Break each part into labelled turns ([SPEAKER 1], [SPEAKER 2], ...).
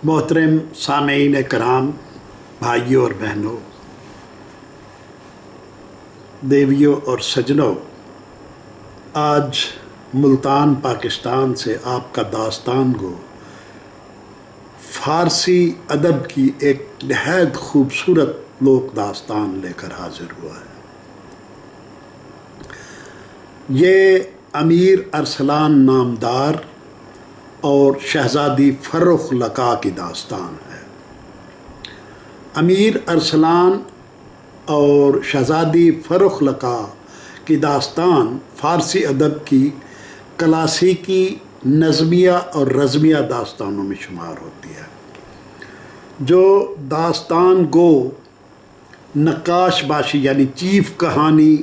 [SPEAKER 1] मोहतरम सामेईन कराम, भाइयों और बहनों, देवियों और सजनों, आज मुल्तान पाकिस्तान से आपका दास्तान गो फ़ारसी अदब की एक नहायत खूबसूरत लोक दास्तान लेकर हाजिर हुआ है। ये अमीर अरसलान नामदार और शहज़ादी फ़र्रुख लका की दास्तान है। अमीर अरसलान और शहज़ादी फ़र्रुख लका की दास्तान फ़ारसी अदब की क्लासिकी नज़मिया और रज़मिया दास्तानों में शुमार होती है। जो दास्तान गो नक्काशबाशी यानी चीफ कहानी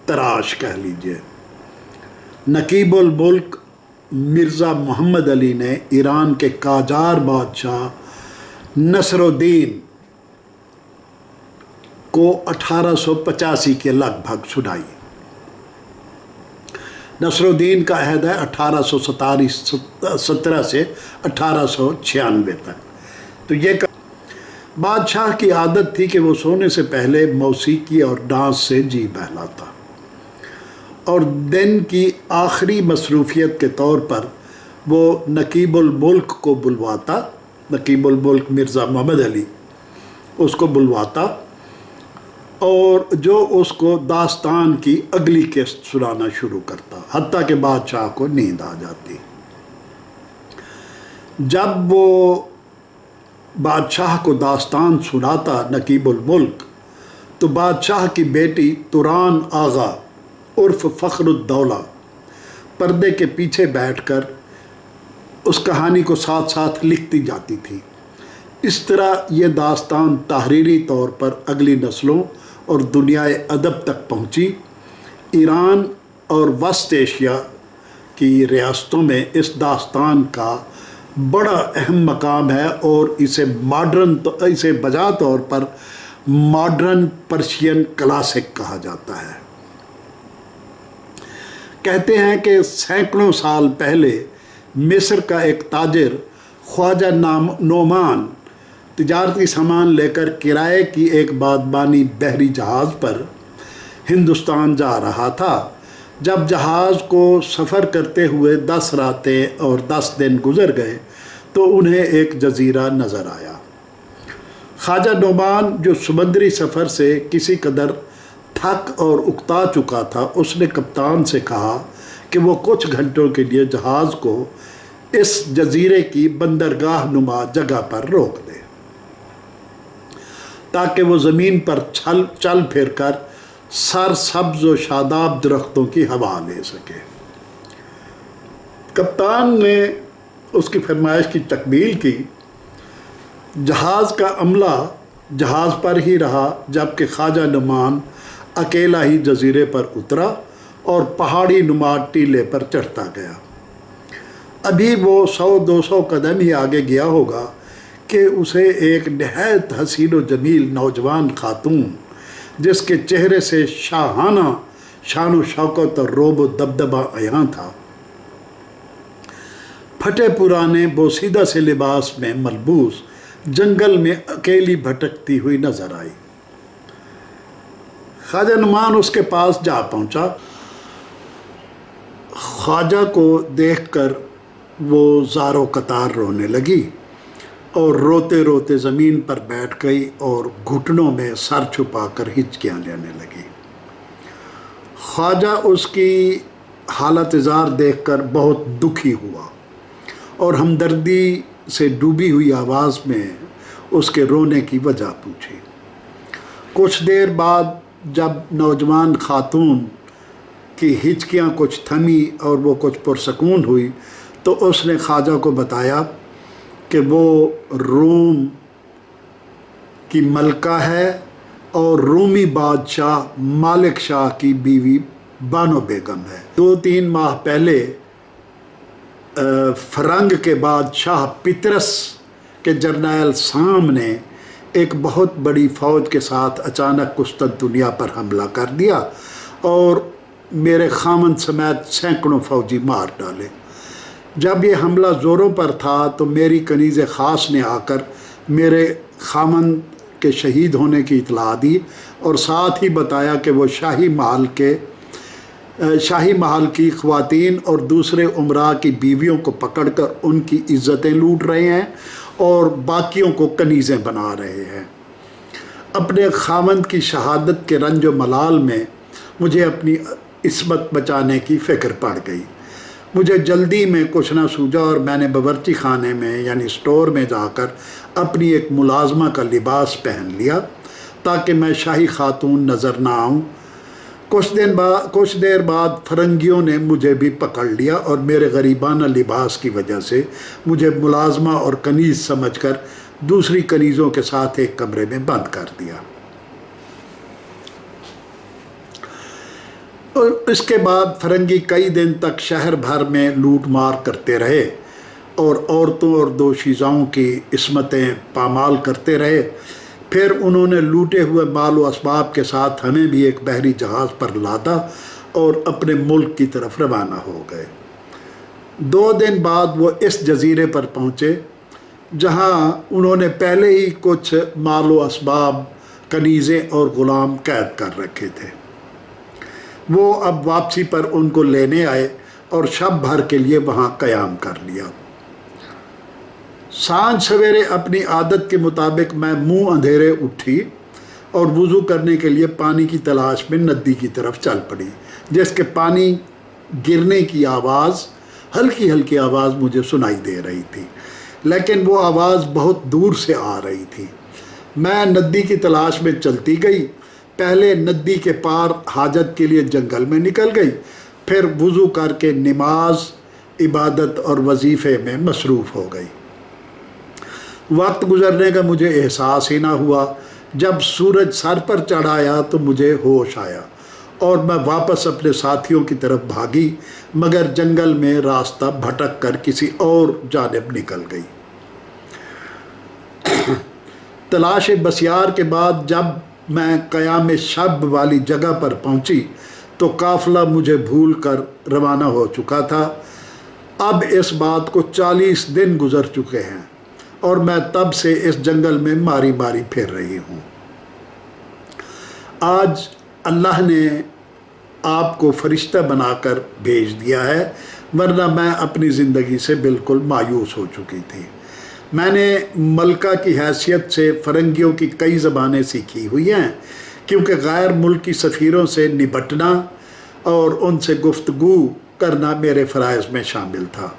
[SPEAKER 1] तराश कह लीजिए, नकीबुल मुल्क मिर्ज़ा मोहम्मद अली ने ईरान के काजार बादशाह नसरुद्दीन को 1885 के लगभग सुनाई। नसरुद्दीन का अहद है 1817 से 1896 तक। तो ये बादशाह की आदत थी कि वो सोने से पहले मौसीकी और डांस से जी बहलाता और दिन की आखिरी मसरूफियत के तौर पर वो नकीबुल मुल्क को बुलवाता, नकीबुल मुल्क मिर्ज़ा मोहम्मद अली उसको बुलवाता और जो उसको दास्तान की अगली किस्त सुनाना शुरू करता, हत्ता कि बादशाह को नींद आ जाती। जब वो बादशाह को दास्तान सुनाता नकीबुल मुल्क, तो बादशाह की बेटी तुरान आगा उर्फ फ़ख्रुद्दौला पर्दे के पीछे बैठकर उस कहानी को साथ साथ लिखती जाती थी। इस तरह ये दास्तान तहरीरी तौर पर अगली नस्लों और दुनियाए अदब तक पहुँची। ईरान और वस्त एशिया की रियासतों में इस दास्तान का बड़ा अहम मकाम है और इसे बजा तौर पर मॉडर्न पर्शियन क्लासिक कहा जाता है। कहते हैं कि सैकड़ों साल पहले मिस्र का एक ताजिर ख्वाजा नोमान तिजारती सामान लेकर किराए की एक बादबानी बहरी जहाज़ पर हिंदुस्तान जा रहा था। जब जहाज़ को सफ़र करते हुए 10 रातें और 10 दिन गुज़र गए तो उन्हें एक जजीरा नज़र आया। ख्वाजा नोमान जो समुद्री सफ़र से किसी कदर थक और उकता चुका था, उसने कप्तान से कहा कि वो कुछ घंटों के लिए जहाज़ को इस जजीरे की बंदरगाह नुमा जगह पर रोक दे ताकि वो ज़मीन पर चल फिर कर सरसब्ज़ व शादाब दरख्तों की हवा ले सके। कप्तान ने उसकी फरमाइश की तकमील की। जहाज़ का अमला जहाज़ पर ही रहा जबकि ख्वाजा नोमान अकेला ही जजीरे पर उतरा और पहाड़ी नुमा टीले पर चढ़ता गया। अभी वो 100-200 कदम ही आगे गया होगा कि उसे एक नहायत हसीन व जमील नौजवान खातून, जिसके चेहरे से शाहाना शान व शौकत और रोब व दबदबा अयां था, फटे पुराने बोसीदा से लिबास में मलबूस जंगल में अकेली भटकती हुई नजर आई। ख्वाजा नोमान उसके पास जा पहुंचा। ख्वाजा को देखकर वो ज़ारो कतार रोने लगी और रोते रोते ज़मीन पर बैठ गई और घुटनों में सर छुपाकर हिचकियाँ लेने लगी। ख्वाजा उसकी हालत ज़ार देखकर बहुत दुखी हुआ और हमदर्दी से डूबी हुई आवाज़ में उसके रोने की वजह पूछी। कुछ देर बाद जब नौजवान खातून की हिचकियाँ कुछ थमी और वो कुछ पुरसकून हुई तो उसने ख्वाजा को बताया कि वो रूम की मलका है और रूमी बादशाह मालिक शाह की बीवी बानो बेगम है। 2-3 माह पहले फ़रंग के बादशाह पितरस के जर्नैल साम ने एक बहुत बड़ी फ़ौज के साथ अचानक कुस्तुनतुनिया पर हमला कर दिया और मेरे खामन समेत सैकड़ों फ़ौजी मार डाले। जब ये हमला ज़ोरों पर था तो मेरी कनीज़ ख़ास ने आकर मेरे खामन के शहीद होने की इतला दी और साथ ही बताया कि वो शाही महल की ख़वातीन और दूसरे उमरा की बीवियों को पकड़कर उनकी इज़्ज़तें लूट रहे हैं और बाकियों को कनीज़ें बना रहे हैं। अपने खामन की शहादत के रंज व मलाल में मुझे अपनी इस्मत बचाने की फ़िक्र पड़ गई। मुझे जल्दी में कुछ ना सूझा और मैंने बावर्ची खाने में यानी स्टोर में जाकर अपनी एक मुलाजमा का लिबास पहन लिया ताकि मैं शाही खातून नज़र ना आऊँ। कुछ देर बाद फरंगियों ने मुझे भी पकड़ लिया और मेरे गरीबाना लिबास की वजह से मुझे मुलाजमा और कनीज़ समझकर दूसरी कनीज़ों के साथ एक कमरे में बंद कर दिया। और इसके बाद फरंगी कई दिन तक शहर भर में लूट मार करते रहे और औरतों और दोशीज़ाओं की इस्मतें पामाल करते रहे। फिर उन्होंने लूटे हुए माल व असबाब के साथ हमें भी एक बहरी जहाज़ पर लादा और अपने मुल्क की तरफ रवाना हो गए। 2 दिन बाद वो इस जजीरे पर पहुँचे जहाँ उन्होंने पहले ही कुछ माल व असबाब, कनीज़ें और ग़ुलाम कैद कर रखे थे। वो अब वापसी पर उनको लेने आए और शब भर के लिए वहाँ क़याम कर लिया। सांझ सवेरे अपनी आदत के मुताबिक मैं मुंह अंधेरे उठी और वज़ू करने के लिए पानी की तलाश में नदी की तरफ चल पड़ी, जिसके पानी गिरने की आवाज़, हल्की हल्की आवाज़ मुझे सुनाई दे रही थी, लेकिन वो आवाज़ बहुत दूर से आ रही थी। मैं नदी की तलाश में चलती गई। पहले नदी के पार हाजत के लिए जंगल में निकल गई, फिर वज़ू करके नमाज, इबादत और वजीफ़े में मसरूफ़ हो गई। वक्त गुज़रने का मुझे एहसास ही ना हुआ। जब सूरज सर पर चढ़ आया तो मुझे होश आया और मैं वापस अपने साथियों की तरफ भागी, मगर जंगल में रास्ता भटक कर किसी और जानिब निकल गई। तलाश बसियार के बाद जब मैं क़याम शब वाली जगह पर पहुंची तो काफ़िला मुझे भूल कर रवाना हो चुका था। अब इस बात को 40 दिन गुज़र चुके हैं और मैं तब से इस जंगल में मारी मारी फिर रही हूँ। आज अल्लाह ने आपको फ़रिश्ता बनाकर भेज दिया है, वरना मैं अपनी ज़िंदगी से बिल्कुल मायूस हो चुकी थी। मैंने मलका की हैसियत से फ़रंगियों की कई ज़बानें सीखी हुई हैं, क्योंकि गैर मुल्की सफ़ीरों से निपटना और उनसे गुफ्तगू करना मेरे फ़राइज़ में शामिल था।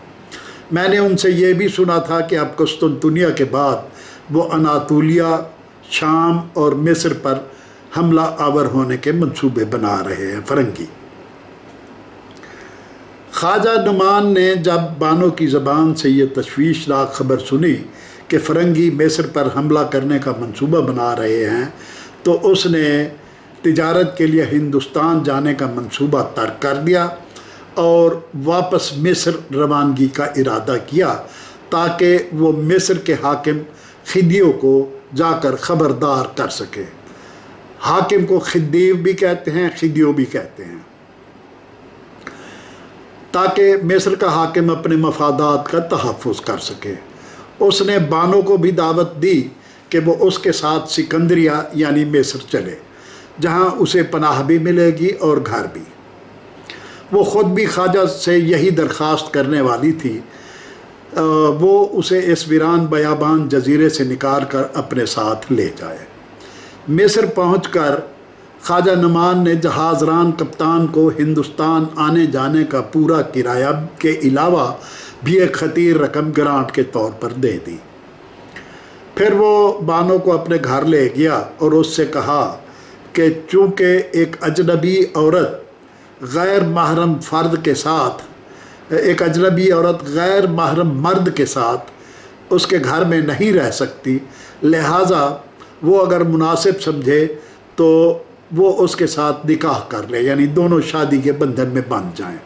[SPEAKER 1] मैंने उनसे ये भी सुना था कि अब कुस्तुनतुनिया के बाद वो अनातोलिया, शाम और मिस्र पर हमला आवर होने के मंसूबे बना रहे हैं फ़रंगी। ख्वाजा नुमान ने जब बानो की ज़बान से ये तशवीशनाक ख़बर सुनी कि फ़रंगी मिस्र पर हमला करने का मंसूबा बना रहे हैं, तो उसने तिजारत के लिए हिंदुस्तान जाने का मंसूबा तर्क कर दिया और वापस मिस्र रवानगी का इरादा किया, ताकि वो मिस्र के हाकिम खिदियो को जाकर ख़बरदार कर सके। हाकिम को खिदीव भी कहते हैं, खिदियो भी कहते हैं, ताकि मिस्र का हाकिम अपने मफादात का तहफ़्फ़ुज़ कर सके। उसने बानो को भी दावत दी कि वो उसके साथ सिकंदरिया यानी मिस्र चले, जहाँ उसे पनाह भी मिलेगी और घर भी। वो ख़ुद भी ख्वाजा से यही दरख्वास्त करने वाली थी। वो उसे इस वीरान बयाबान जजीरे से निकाल कर अपने साथ ले जाए। मिस्र पहुंचकर ख्वाजा नुमान ने जहाज़रान कप्तान को हिंदुस्तान आने जाने का पूरा किराया के अलावा भी एक खतीर रकम ग्रांट के तौर पर दे दी। फिर वो बानो को अपने घर ले गया और उससे कहा कि चूँकि एक अजनबी औरत गैर महरम फ़र्द के साथ, एक अजनबी औरत गैर महरम मर्द के साथ उसके घर में नहीं रह सकती, लिहाजा वो अगर मुनासिब समझे तो वो उसके साथ निकाह कर ले, यानी दोनों शादी के बंधन में बंध जाएं।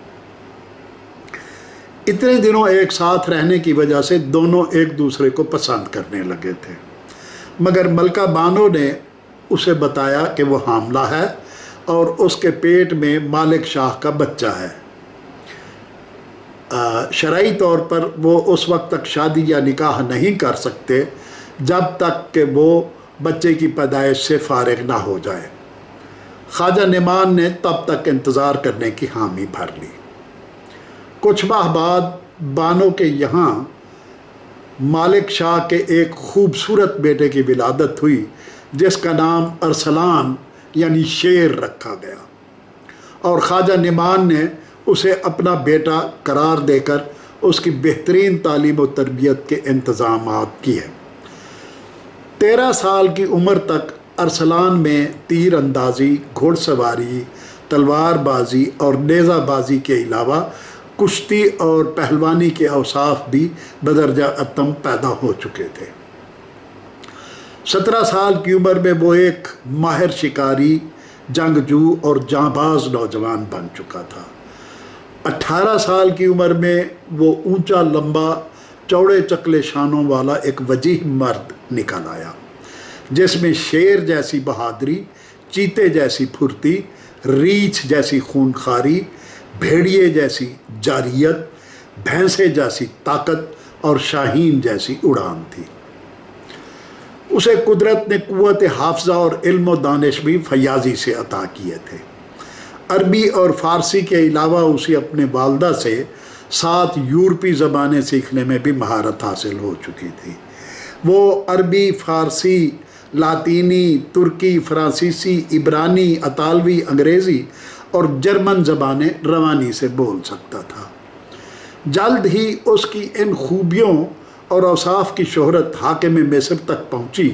[SPEAKER 1] इतने दिनों एक साथ रहने की वजह से दोनों एक दूसरे को पसंद करने लगे थे, मगर मलका बानो ने उसे बताया कि वो हामला है और उसके पेट में मालिक शाह का बच्चा है। شرعی طور پر وہ اس وقت تک شادی یا نکاح نہیں کر سکتے جب تک کہ وہ بچے کی پیدائش سے فارغ نہ ہو جائے۔ خواجہ نعمان نے تب تک انتظار کرنے کی حامی بھر لی۔ کچھ ماہ بعد بانو کے یہاں مالک شاہ کے ایک خوبصورت بیٹے کی ولادت ہوئی جس کا نام ارسلان یعنی شیر رکھا گیا، اور خواجہ نعمان نے اسے اپنا بیٹا قرار دے کر اس کی بہترین تعلیم و تربیت کے انتظامات کیے۔ 13 سال کی عمر تک ارسلان میں تیر اندازی، گھوڑ سواری، تلوار بازی اور نیزہ بازی کے علاوہ کشتی اور پہلوانی کے اوصاف بھی بدرجہ اتم پیدا ہو چکے تھے۔ 17 سال کی عمر میں وہ ایک ماہر شکاری، جنگجو اور جانباز نوجوان بن چکا تھا۔ 18 سال کی عمر میں وہ اونچا لمبا چوڑے چکلے شانوں والا ایک وجیح مرد نکل آیا جس میں شیر جیسی بہادری، چیتے جیسی پھرتی، ریچھ جیسی خونخواری، بھیڑیے جیسی جاریت، بھینسے جیسی طاقت اور شاہین جیسی اڑان تھی۔ اسے قدرت نے قوت حافظہ اور علم و دانش بھی فیاضی سے عطا کیے تھے۔ عربی اور فارسی کے علاوہ اسے اپنے والدہ سے 7 یورپی زبانیں سیکھنے میں بھی مہارت حاصل ہو چکی تھی۔ وہ عربی، فارسی، لاطینی، ترکی، فرانسیسی، عبرانی، اطالوی، انگریزی اور جرمن زبانیں روانی سے بول سکتا تھا۔ جلد ہی اس کی ان خوبیوں اور اوصاف کی شہرت حاکم مصر تک پہنچی۔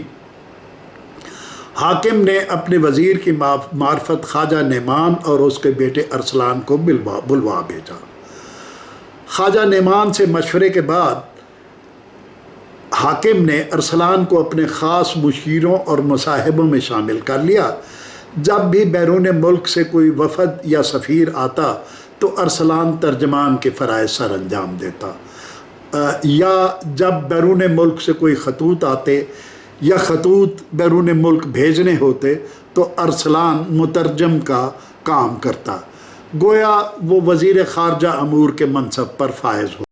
[SPEAKER 1] حاکم نے اپنے وزیر کی معرفت خواجہ نعمان اور اس کے بیٹے ارسلان کو بلوا بھیجا۔ خواجہ نعمان سے مشورے کے بعد حاکم نے ارسلان کو اپنے خاص مشیروں اور مصاحبوں میں شامل کر لیا۔ جب بھی بیرون ملک سے کوئی وفد یا سفیر آتا تو ارسلان ترجمان کے فرائض سر انجام دیتا، یا جب بیرون ملک سے کوئی خطوط آتے یا خطوط بیرون ملک بھیجنے ہوتے تو ارسلان مترجم کا کام کرتا، گویا وہ وزیر خارجہ امور کے منصب پر فائز ہو۔